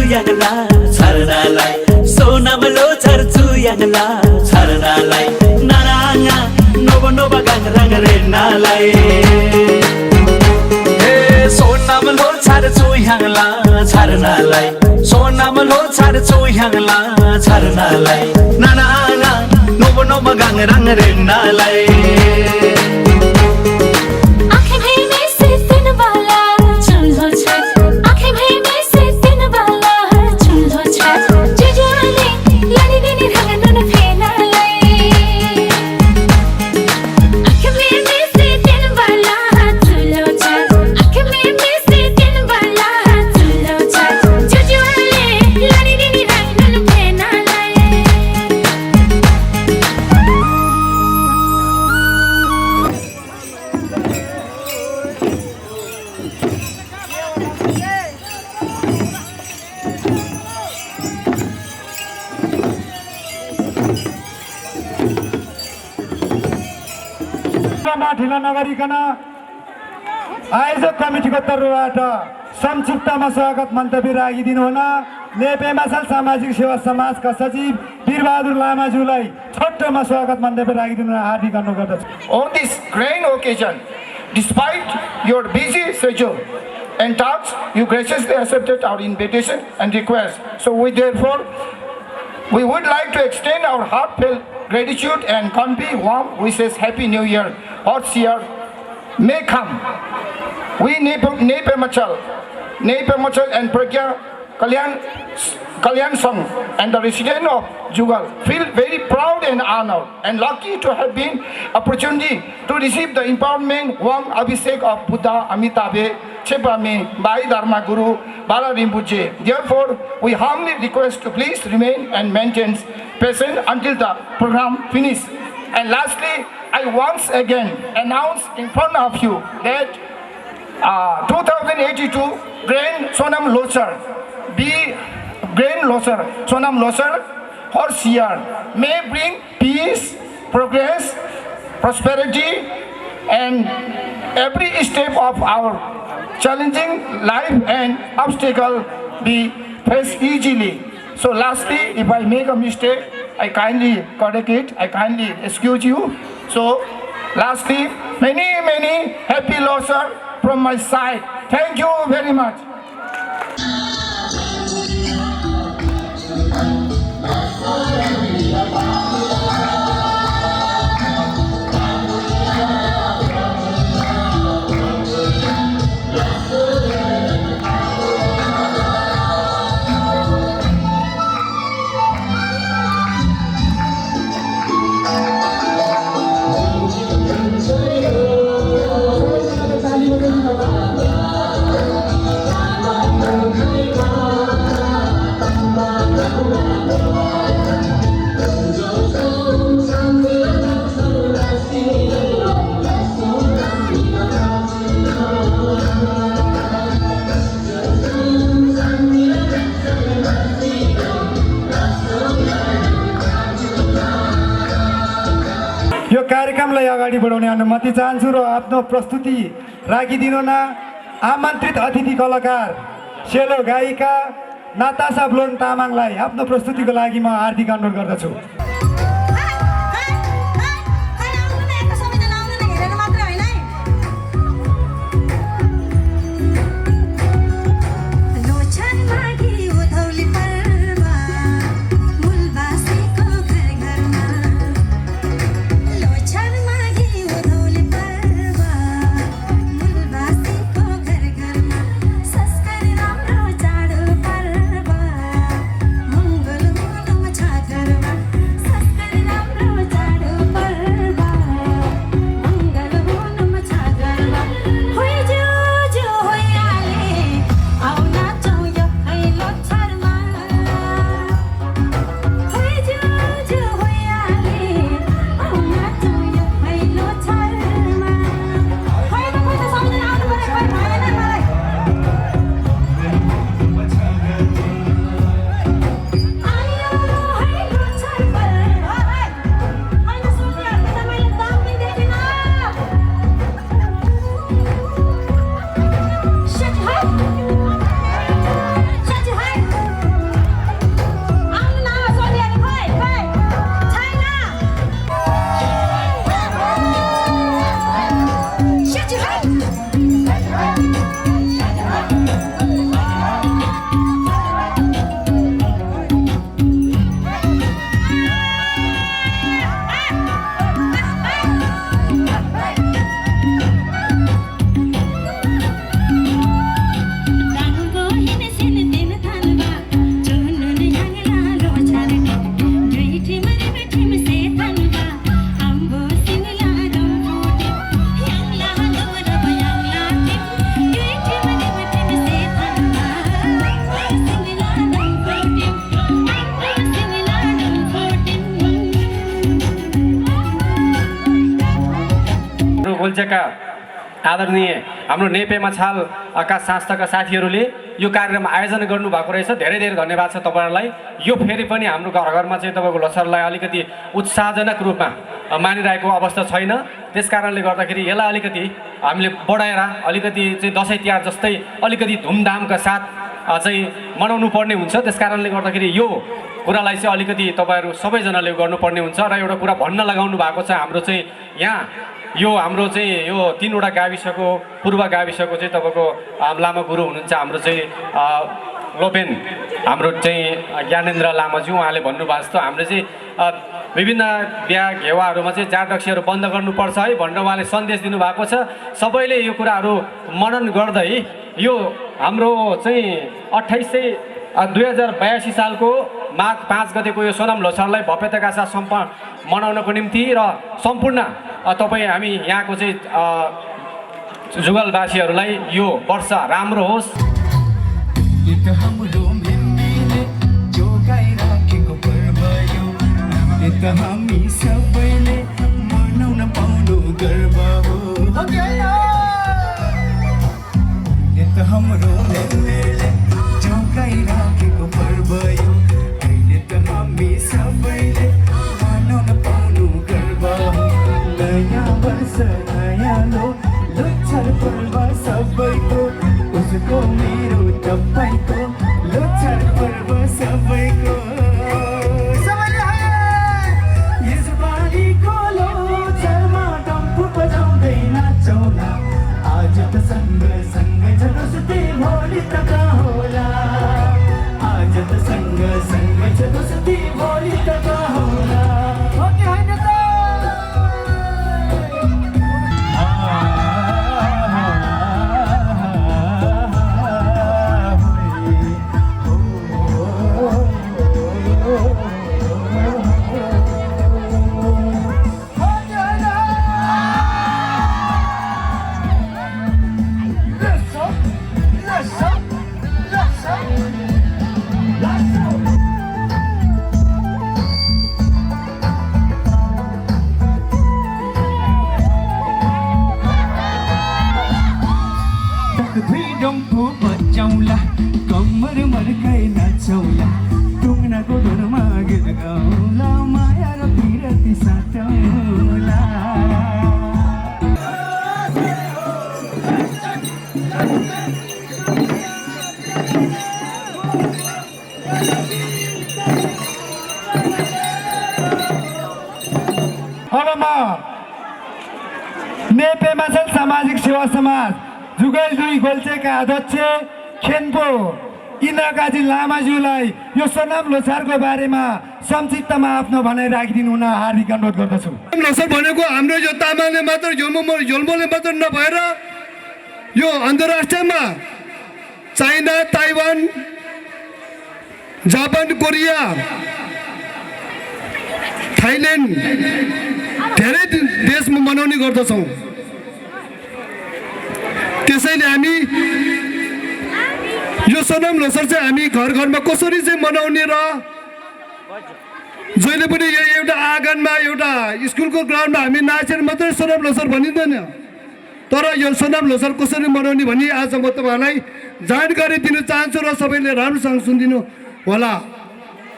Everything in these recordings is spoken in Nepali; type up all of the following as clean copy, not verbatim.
याङला छर्नालाई सोनाम लोछर छु याङला छर्नालाई नाराङा नोबो नोबा गाङ रङ रेन्नालाई ए सोनाम लोछर छु याङला छर्नालाई सोनाम लोछर छु याङला छर्नालाई नाराङा नोबो नोबा गाङ रङ रेन्नालाई ढिला नगरिकन आयोजक कमिटीको तर्फबाट संक्षिप्तमा स्वागत मन्तव्य राखिदिनु हुन नेपे मसल सामाजिक सेवा समाजका सचिव वीरबहादुर लामाज्यूलाई छोटोमा स्वागत मन्तव्य राखिदिनु हार्दिक अनुरोध गर्दछु। On this grand occasion, despite your busy schedule and tasks, you graciously accepted our invitation and request. So we would like to extend our heartfelt gratitude and convey warm wishes. Happy New Year. Hot year may come. We Nepe Machal and Pragya Kalyan Song and the resident of Jugal feel very proud and honored and lucky to have been opportunity to receive the empowerment warm Abhishek of Buddha Amitabha Chepame Bhai Dharma Guru Bala Rinpoche. Therefore, we humbly request to please remain and maintain patient until the program finishes. And lastly, I once again announce in front of you that 2082 Grand Sonam Lochar Sonam Lochar horse year may bring peace, progress, prosperity, and every step of our challenging life and obstacle be faced easily. So lastly, if I make a mistake, I kindly correct it, I kindly excuse you. So lastly, many happy Lochar from my side. Thank you very much. यो कार्यक्रमलाई अगाडि बढाउने अनुमति चाहन्छु र आफ्नो प्रस्तुति राखिदिनु न आमन्त्रित अतिथि कलाकार सेलो गायिका नातासा ब्लोन तामाङलाई आफ्नो प्रस्तुतिको लागि म हार्दिक अनुरोध गर्दछु। गोल्चेका आदरणीय हाम्रो नेपेमा छालका संस्थाका साथीहरूले यो कार्यक्रम आयोजना गर्नुभएको रहेछ। धेरै धेरै धन्यवाद छ तपाईँहरूलाई। यो फेरि पनि हाम्रो घर घरमा चाहिँ तपाईँको लोसारलाई अलिकति उत्साहजनक रूपमा मानिरहेको अवस्था छैन। त्यस कारणले गर्दाखेरि यसलाई अलिकति हामीले बढाएर अलिकति चाहिँ दसैँ तिहार जस्तै अलिकति धुमधामका साथ चाहिँ मनाउनु पर्ने हुन्छ। त्यस कारणले गर्दाखेरि यो कुरालाई चाहिँ अलिकति तपाईँहरू सबैजनाले गर्नुपर्ने हुन्छ। र एउटा कुरा भन्न लगाउनु भएको छ, हाम्रो चाहिँ यहाँ यो हाम्रो चाहिँ यो 3वटा गाविसको पूर्व गाविसको चाहिँ तपाईँको लामा गुरु हुनुहुन्छ हाम्रो चाहिँ लोपेन हाम्रो चाहिँ ज्ञानेन्द्र लामाज्यू। उहाँले भन्नुभएको जस्तो हामीले चाहिँ विभिन्न बिहा घेवाहरूमा चाहिँ जाँड रक्सीहरू बन्द गर्नुपर्छ है भनेर उहाँले सन्देश दिनुभएको छ। सबैले यो कुराहरू मनन गर्दै यो हाम्रो चाहिँ 2082 सालको माघ 5 गतेको यो सोनाम लोसारलाई भव्यताका साथ मनाउनको निम्ति र सम्पूर्ण तपाईँ हामी यहाँको चाहिँ जुगलवासीहरूलाई यो वर्ष राम्रो होस्। हामी सबैले मनाउन पाउनु गर्व हो। हाम्रो जोगाइराखेको पर्व यो, अहिले त हामी सबैले मनाउन पाउनु गर्व हो। नयाँ वर्ष नयाँ लोछार पर्व सबैको, उसको मेरो तपाईँको लोछार पर्व सबैको। यसपालिको लोछारमा डम्फु बजाउँदै नाचौँला, आज त सँगसँगै छ दोस्ती भोलि त कहाँ होला। आज त सँगसँगै छ दोस्ती भोलि त कहाँ होला। हो कि होइन त? डम्फु बजाउँला, कम्मर मर्काइ नाचौँला, टुङ्नाको धुनमा गीत गाउँला, माया र पिरती साटौँला। अब म नेपे माछल सामाजिक सेवा समाज जुगल 2 गोल्चेका अध्यक्ष खेन्पो इन्द्रकाजी लामाज्यूलाई यो सोनाम लोछारको बारेमा संक्षिप्तमा आफ्नो भनाइ राखिदिनु हुन हार्दिक अनुरोध गर्दछु। लोछार भनेको हाम्रो यो तामाङले मात्र झोलमोले मात्र नभएर यो अन्तर्राष्ट्रियमा China, Taiwan, Japan, Korea, Thailand धेरै देशमा मनाउने गर्दछौँ। त्यसैले हामी यो सोनाम लोछार चाहिँ हामी घर घरमा कसरी चाहिँ मनाउने र जहिले पनि यो एउटा आँगनमा एउटा स्कुलको ग्राउन्डमा हामी नाचेर मात्रै सोनाम लोछार भनिँदैन, तर यो सोनाम लोछार कसरी मनाउने भनी आज म तपाईँहरूलाई जानकारी दिन चाहन्छु र सबैले राम्रोसँग सुनिदिनु होला।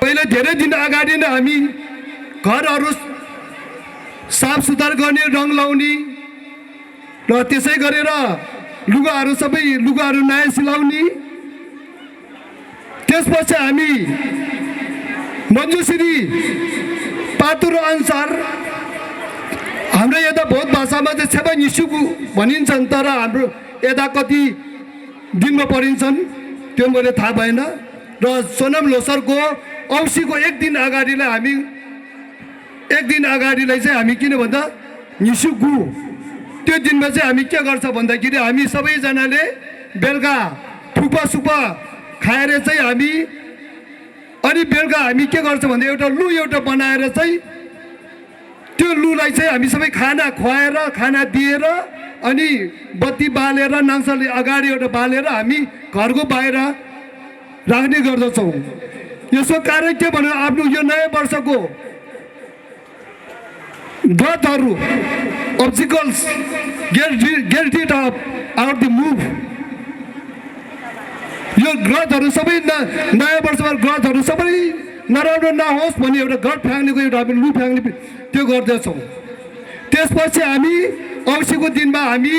पहिले धेरै दिन अगाडि नै हामी घरहरू साफ सुधार गर्ने, रङ लाउने र त्यसै गरेर लुगाहरू नयाँ सिलाउने। त्यसपछि हामी मञ्जुश्री पातुरो अनुसार हाम्रो यता बहुत भाषामा चाहिँ छेपा निसुकु भनिन्छन्, तर हाम्रो यता कति दिनमा परिन्छन् त्यो मैले थाहा भएन। र सोनाम लोछारको औँसीको एक दिन अगाडिलाई चाहिँ हामी किन भन्दा निसुकु, त्यो दिनमा चाहिँ हामी के गर्छ भन्दाखेरि हामी सबैजनाले बेलुका थुक्पा सुक्पा खाएर चाहिँ हामी अनि बेलुका हामी के गर्छ भन्दा एउटा बनाएर चाहिँ त्यो लुलाई चाहिँ हामी सबै खाना खुवाएर खाना दिएर अनि बत्ती बालेर नाङ्साले अगाडि एउटा बालेर हामी घरको बाहिर राख्ने गर्दछौँ। यसको कारण के भन्नु, आफ्नो यो नयाँ वर्षको गतहरू अब्जिकल्स get it up out the move. यो ग्रहहरू सबै नयाँ वर्षमा ग्रहहरू सबै नराम्रो नहोस् भन्ने एउटा ग्रह फ्याँक्नेको एउटा हामी लु फ्याँक्ने त्यो गर्दछौँ। त्यसपछि हामी औँसीको दिनमा हामी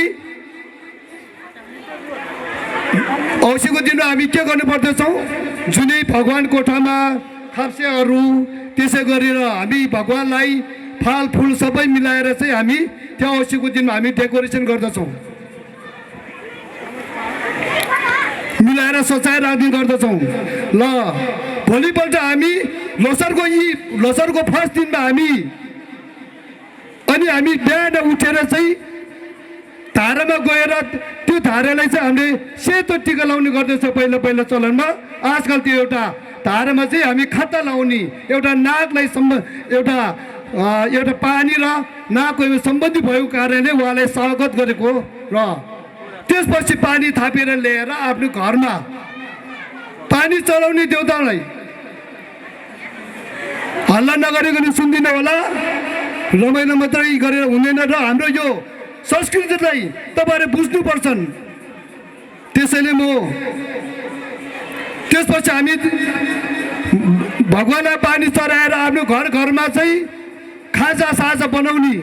के गर्नु पर्दछौँ? जुनै भगवान् कोठामा खाप्सेहरू त्यसै गरेर हामी भगवान्लाई फलफुल सबै मिलाएर चाहिँ हामी त्यो औँसीको दिनमा हामी डेकोरेसन गर्दछौँ, मिलाएर सजाएर राख्ने गर्दछौँ। ल भोलिपल्ट हामी लोसरको फर्स्ट दिनमा हामी बिहान उठेर चाहिँ धारामा गएर त्यो धारालाई चाहिँ हामीले सेतो टिका लाउने गर्दछ। पहिला चलनमा आजकल त्यो एउटा धारामा चाहिँ हामी खाता लाउने एउटा नागलाई एउटा पानी र नागको सम्बन्धी भएको कारणले उहाँलाई स्वागत गरेको र त्यसपछि पानी थापेर ल्याएर आफ्नो घरमा पानी चलाउने देउतालाई हल्ला नगरिकन सुन्दिन होला, रमाइलो मात्रै गरेर हुँदैन र हाम्रो यो संस्कृतिलाई तपाईँहरूले बुझ्नुपर्छन्। त्यसैले त्यसपछि हामी भगवान्लाई पानी चढाएर आफ्नो घरमा चाहिँ खाजा बनाउने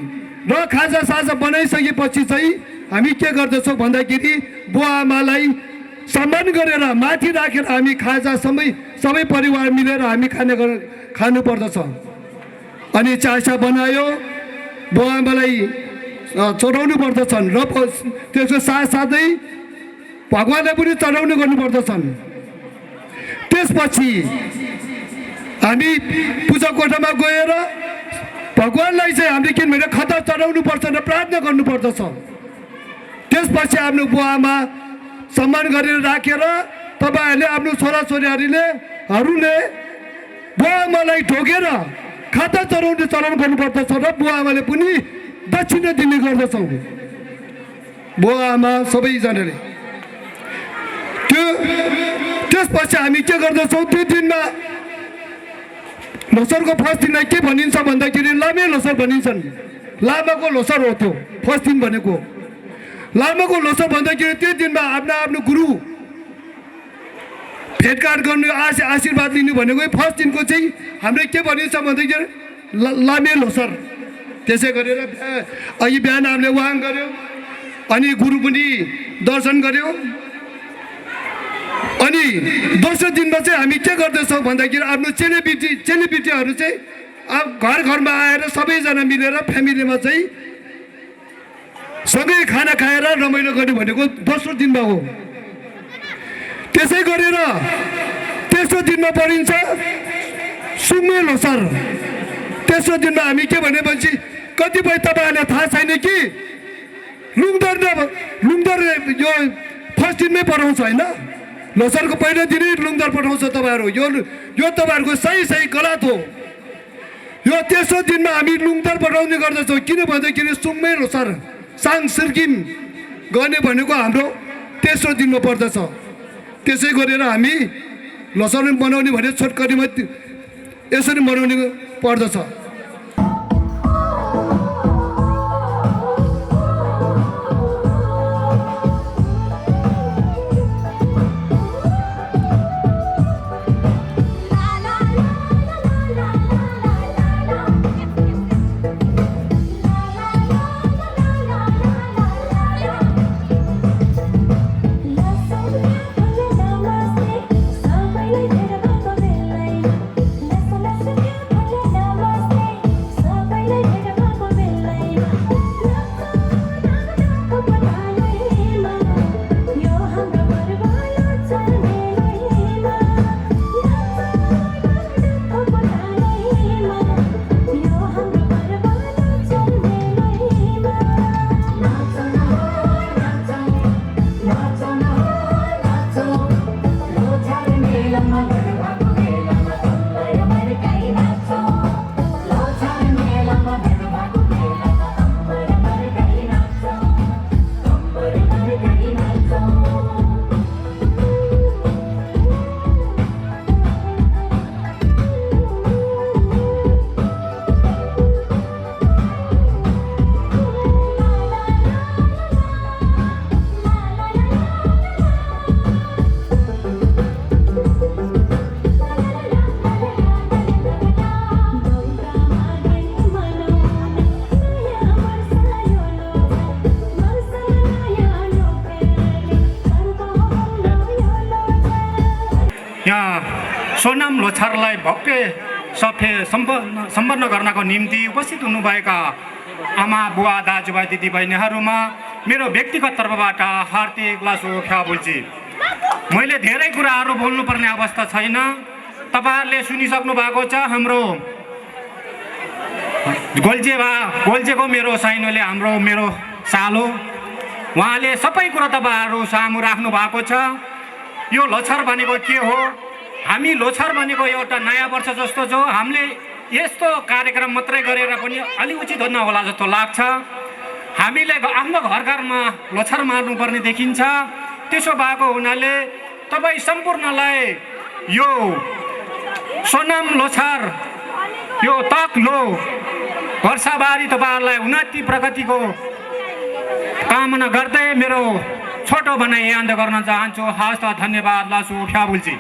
र खाजा बनाइसकेपछि चाहिँ हामी के गर्दछौँ भन्दाखेरि बुवा आमालाई सम्मान गरेर माथि राखेर हामी खाजा सबै परिवार मिलेर हामी खानु पर्दछ। अनि चासा बनायो बुवा आमालाई चढाउनु पर्दछन् र त्यसको साथसाथै भगवान्लाई पनि चढाउने गर्नुपर्दछन्। त्यसपछि हामी पूजा कोठामा गएर भगवान्लाई चाहिँ हामीले किनभने खदा चढाउनु पर्छ र प्रार्थना गर्नुपर्दछ। त्यसपछि आफ्नो बुवा आमा सम्मान गरेर राखेर तपाईँहरूले आफ्नो छोराछोरीहरूले बुवा आमालाई ढोगेर खाता चढाउनु गर्नुपर्दछ र बुवा आमाले पनि दक्षिणा दिने गर्दछौँ। बुवा आमा सबैजनाले त्यसपछि हामी के गर्दछौँ? त्यो दिनमा लोसरको फर्स्ट दिनलाई के भनिन्छ भन्दाखेरि लामे लोसर भनिन्छन्। लामाको लोसर हो त्यो फर्स्ट दिन भनेको। लामाको लोसर भन्दाखेरि त्यो दिनमा आफ्नो गुरु भेटघाट गर्नु आशीर्वाद लिनु भनेको फर्स्ट दिनको चाहिँ हामीले के भनिन्छ भन्दाखेरि लामे लोसर। त्यसै गरेर अघि बिहान हामीले वाङ गऱ्यो अनि गुरु पनि दर्शन गऱ्यो। अनि दोस्रो दिनमा चाहिँ हामी के गर्दछौँ भन्दाखेरि आफ्नो चेलीबेटीहरू चाहिँ घरमा आएर सबैजना मिलेर फ्यामिलीमा चाहिँ सँगै खाना खाएर रमाइलो गर्ने भनेको दोस्रो दिनमा हो। त्यसै गरेर तेस्रो दिनमा परिन्छ सुङ्मे लोसार। तेस्रो दिनमा हामी के भनेपछि कतिपय तपाईँहरूलाई थाहा छैन कि लुङदर यो फर्स्ट दिनमै पठाउँछ होइन, लोसारको पहिलो दिनै लुङदर पठाउँछ तपाईँहरू। यो तपाईँहरूको सही गलत हो। यो तेस्रो दिनमा हामी लुङदर पठाउने गर्दछौँ। किन भन्दाखेरि सुङ्मे लोसार साङ सिर्किम गर्ने भनेको हाम्रो तेस्रो दिनमा पर्दछ। त्यसै गरेर हामी लोसार मनाउने भने छोटकरीमा यसरी मनाउने पर्दछ। Namaste. सोनाम लोछारलाई भव्य सम्पन्न गर्नको निम्ति उपस्थित हुनुभएका आमा बुवा दाजुभाइ दिदीबहिनीहरूमा मेरो व्यक्तिगत तर्फबाट हार्दिक शुभेच्छा बोल्छु। मैले धेरै कुराहरू बोल्नुपर्ने अवस्था छैन। तपाईहरुले सुनिसक्नु भएको छ। हाम्रो गोल्जेको मेरो साइनोले मेरो सालो उहाँले सबै कुरा तपाईहरु सामु राख्नु भएको छ। यो लोछार भनेको के हो? हामी लोछार भनेको एउटा नयाँ वर्ष जस्तो जो हामीले यस्तो कार्यक्रम मात्रै गरेर पनि अलि उचित हुन होला जस्तो लाग्छ। हामीले आफ्नो घरमा लोछार मार्नुपर्ने देखिन्छ। त्यसो भएको हुनाले तपाई सम्पूर्णलाई यो सोनाम लोछार यो तकलो वर्षाबारी तपाईहरुलाई उन्नति प्रगतिको कामना गर्दै मेरो छोटो भनाइ याद गर्न चाहन्छु। हस्त धन्यवाद। शुभेच्छा बोल्छु।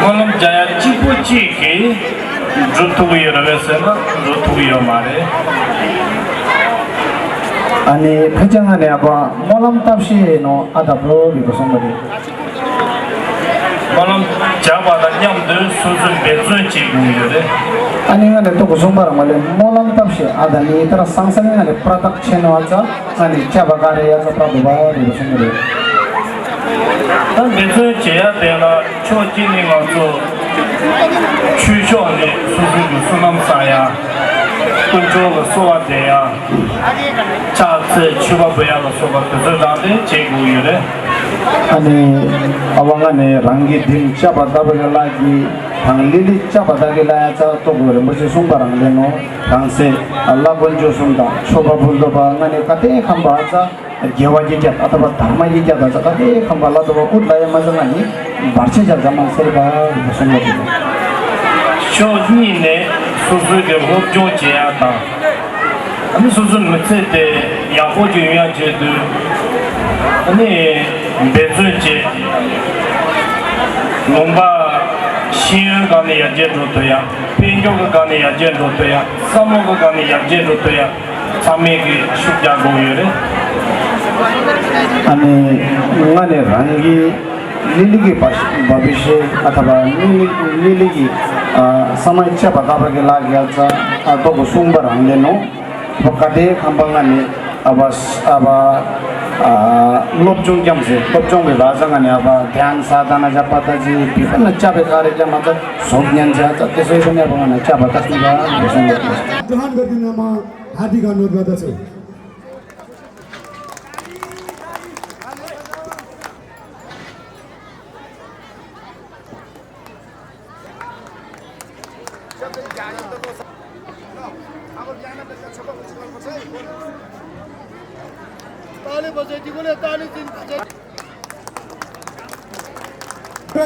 Malam jaya cipu ciki, jutuyo rawesena, jutuyo mare. Ani pejangane apa malam tapsi no ada bro di kosongari. Malam java dan nyamdu suzun bezun cipu yore. Ani ngane to kosongbar male malam tapsi ada ni tera sangsang ngane pratak cheno aja ani java kare ya praduba di kosongari. Dan bezun jaya dela chojini ngazo chushone suzun sunam saya. Kunjol soa deya, chaatse chuba boya lo soba tezadane chegu yore. Ani awangane rangi dim chaba dabage lagi hanglili chaba dage laya cha to gore musi sumba rangle no rangse Allah boljo sumda choba boldo ba ngane kate khamba cha gewa ji jat ataba dharma ji jat cha kate khamba la do udlaya mazangani barche ja zaman serba sumba ji Chojni ne suzu ge hobjo jaya ta. Ani suzu mutse de yaho juya je de. Ani bezun je. Nomba shiyan gane ya je do ya. Penjo gane ya je do ya. Samo gane ya je do ya. Same ge shukya go yore. Ani ngane rangi liligi babishe athaba liligi sama icha badabage lagi aja to sumber hangle no bakade khambangani aba lobjong jamse lobjong be rajangani aba dhyan sadhana japata ji bibhinna chabe कार्यक्रम aja sogyan ja त्यसै पनि अब न चाबा तास्ने ga ग्रहण गरिदिन म हार्दिक अनुरोध गर्दछु।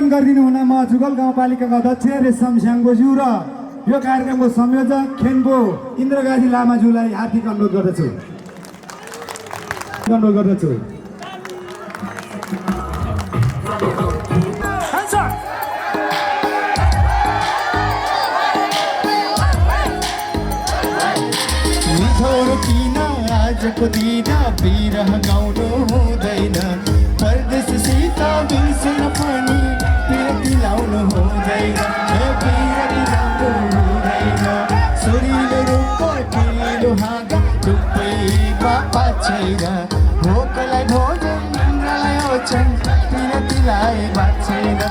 गरिदिनु हुनमा जुगल गाउँपालिकाका अध्यक्ष रेशम स्याङ्गोज्यू र यो कार्यक्रमको संयोजक खेन्बो इन्द्रगाजी लामाज्यूलाई हार्दिक अनुरोध गर्दछु। आजको दिन बिरह गाउनु हुँदैन परदेशसित बिर्सन पनि प्रेती लाउनु हुँदैन बिरह हुँदैन सुरिलो रूपको पिलो हाँगा डुब्बैमा पाछैन भोकलाई भोजन निन्द्रालाई ओछ्यान प्रेतीलाई बाँच्दैन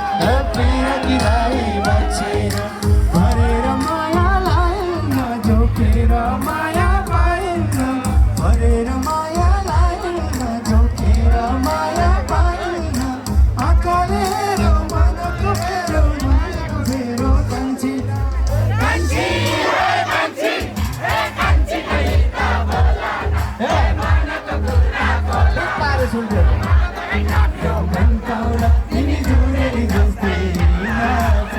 प्रेतीलाई बाँच्दैन भरेर मायालाई नझोकेर माया भरेर मायालाई नझोकेर माया पाइन आकालेर मनको फेरो मायाको फेरो कान्छी कान्छी कान्छी कान्छी कहिता बोला हे मनको कुराको सुन्थ्यो घन्टाउला तिमी जुरेली जस्तै नाच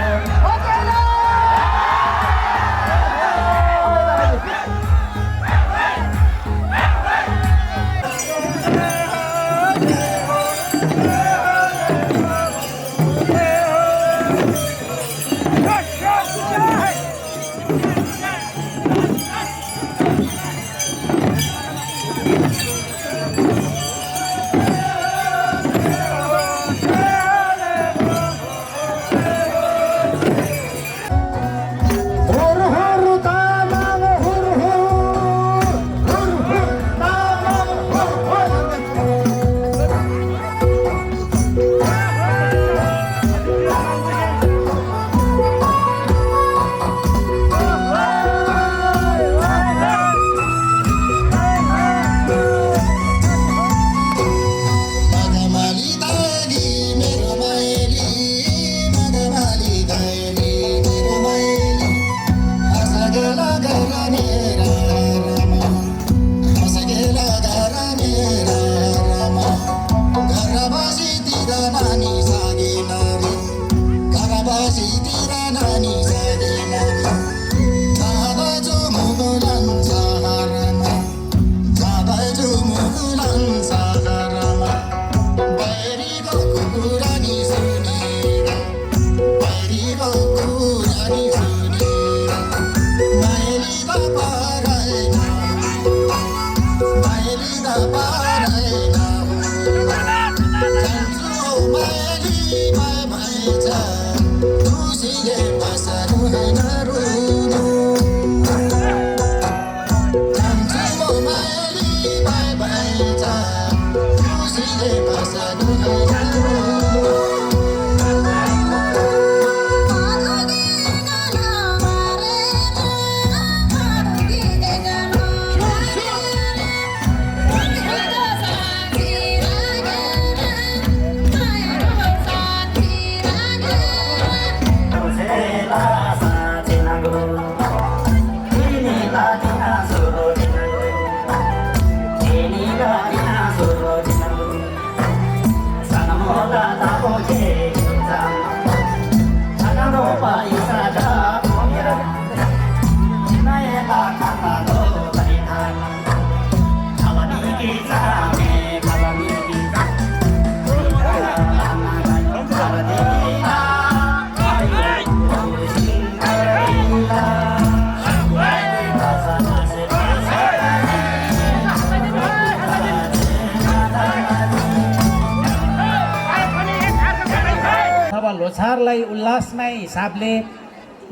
लोछारलाई उल्लासमय हिसाबले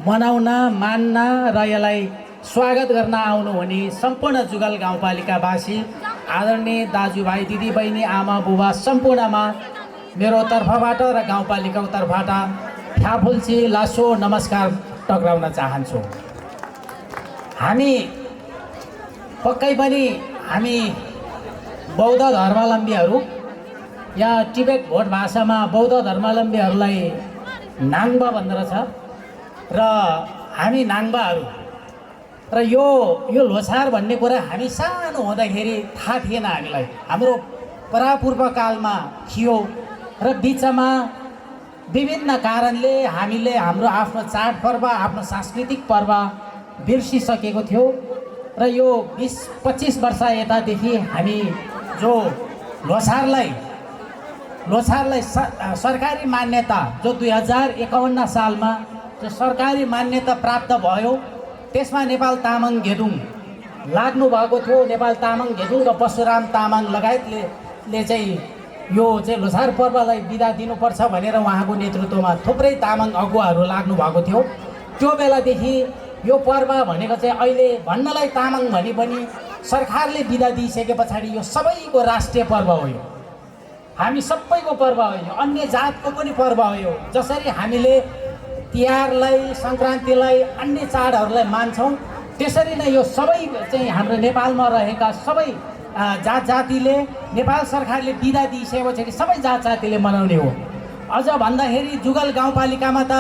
मनाउन मान्न र यसलाई स्वागत गर्न आउनुहुने सम्पूर्ण जुगल गाउँपालिकावासी आदरणीय दाजुभाइ दिदीबहिनी आमा बुबा सम्पूर्णमा मेरो तर्फबाट र गाउँपालिकाको तर्फबाट फ्याफुल्ची लासो नमस्कार टक्राउन चाहन्छु। हामी पक्कै पनि हामी बौद्ध धर्मावलम्बीहरू या टिबेट भोट भाषामा बौद्ध धर्मावलम्बीहरूलाई नाङ्बा भन्दछ र हामी नाङ्बाहरू र यो लोछार भन्ने कुरा हामी सानो हुँदाखेरि थाहा थिएन हामीलाई। हाम्रो परापूर्व कालमा थियो र बिचमा विभिन्न कारणले हामीले हाम्रो आफ्नो चाडपर्व आफ्नो सांस्कृतिक पर्व बिर्सिसकेको थियो र यो 20-25 वर्ष यतादेखि हामी जो लोछारलाई सरकारी मान्यता जो 2051 सालमा जो सरकारी मान्यता प्राप्त भयो त्यसमा नेपाल तामाङ घेदुङ लाग्नु भएको थियो। नेपाल तामाङ घेदुङ र परशुराम तामाङ लगायतले चाहिँ यो चाहिँ लोछार पर्वलाई बिदा दिनुपर्छ भनेर उहाँको नेतृत्वमा थुप्रै तामाङ अगुवाहरू लाग्नु भएको थियो। त्यो बेलादेखि यो पर्व भनेको चाहिँ अहिले भन्नलाई तामाङ भने पनि सरकारले बिदा दिइसके पछाडि यो सबैको राष्ट्रिय पर्व हो। यो हामी सबैको पर्व हो, यो अन्य जातको पनि पर्व हो। यो जसरी हामीले तिहारलाई सङ्क्रान्तिलाई अन्य चाडहरूलाई मान्छौँ त्यसरी नै यो सबै चाहिँ हाम्रो नेपालमा रहेका सबै जात जातिले नेपाल सरकारले बिदा दिइसकेपछि सबै जात जातिले मनाउने हो। अझ भन्दाखेरि जुगल गाउँपालिकामा त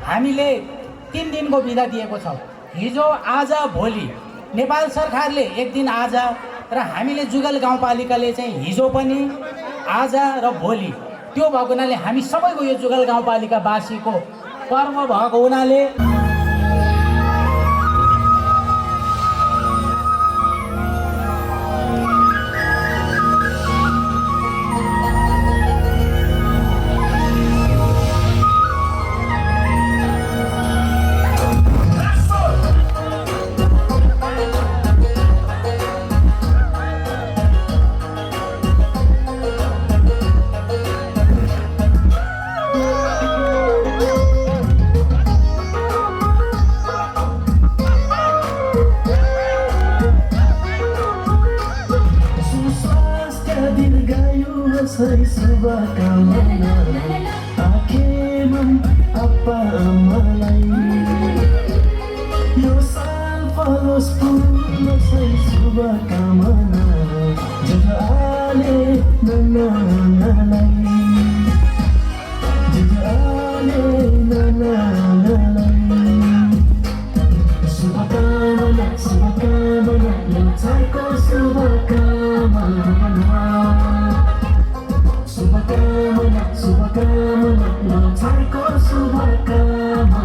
हामीले 3 दिनको बिदा दिएको छ। हिजो आज भोलि नेपाल सरकारले एक दिन आज र हामीले जुगल गाउँपालिकाले चाहिँ हिजो पनि आज र भोलि त्यो भएको हुनाले हामी सबैको यो जुगल गाउँपालिकावासीको पर्व भएको हुनाले शुभकामना आखेमन अप्पा आमालाई यो साल फलोस् फुलोस् शुभकामना जजाले नानालाई जजाले नानालाई शुभकामना शुभकामना लोछारको शुभकामना शुभकामना शुभकामना लोछारको शुभकामना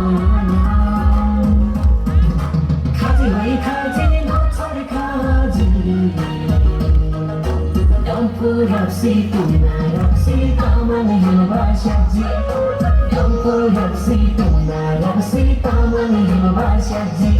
खाजी भई खाजी लोछार खाजी डम्फु रक्सी तुना रक्सी तामाङ हिमवास्याजी डम्फु रक्सी तुना रक्सी तामाङ हिमवास्याजी